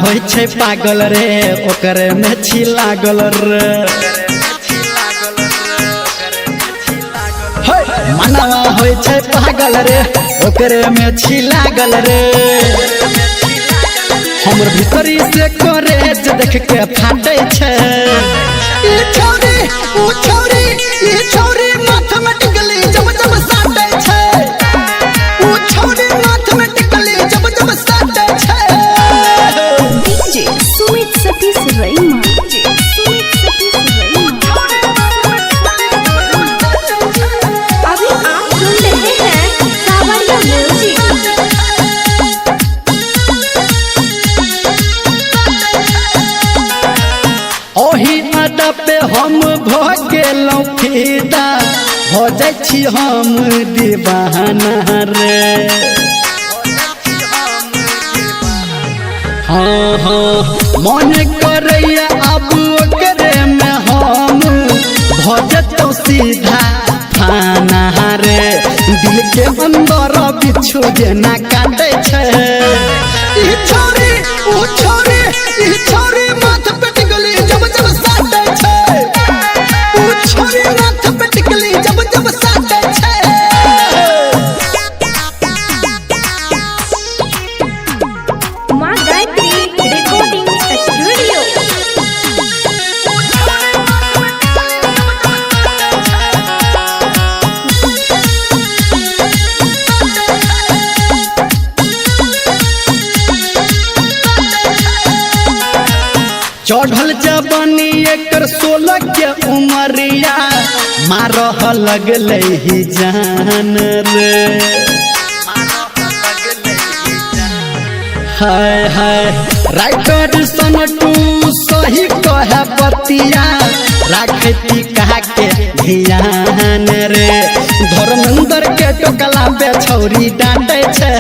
होय छै पागल रे ओकरे में छी लागल रे मनवा होय छै पागल रे ओकरे में छी लागल रे हमर भीतरी से करेज देख के फाटे छै ई छौरी ऊ छौरी ई छौरी मैथमेटिकली जब जब साटे छै ऊ छौरी मैथमेटिकली जब जब साटे छै डीजे सुमित सतीश रईमा अभी आप सुन रहे हैं सावरिया म्यूजिक। ओही अड्डा पे हम भ गेलौं फिदा हो जाइ छी हम दीवाना रे हाँ हाँ मन करैया अब ओकरे में हम भ जतौ सीधा थाना रे दिल के अंदर बिच्छू जेना काटे छै ई छोरी ओ छोरी ई छोरी माथ पे टिकली जब जब साटे छै ओ छोरी माथ पे टिकली जब जब साटे छै माँ गायत्री रिकॉर्डिंग स्टूडियो। चढ़ल जवानी एकर 16 के उमरिया मारह लगले ही जान रे हाय हाय राइटर सनटू सही कहे बतिया राखती कहा के ध्यान रे धर्मेंद्र के टोकला पे छौरी डांटे छै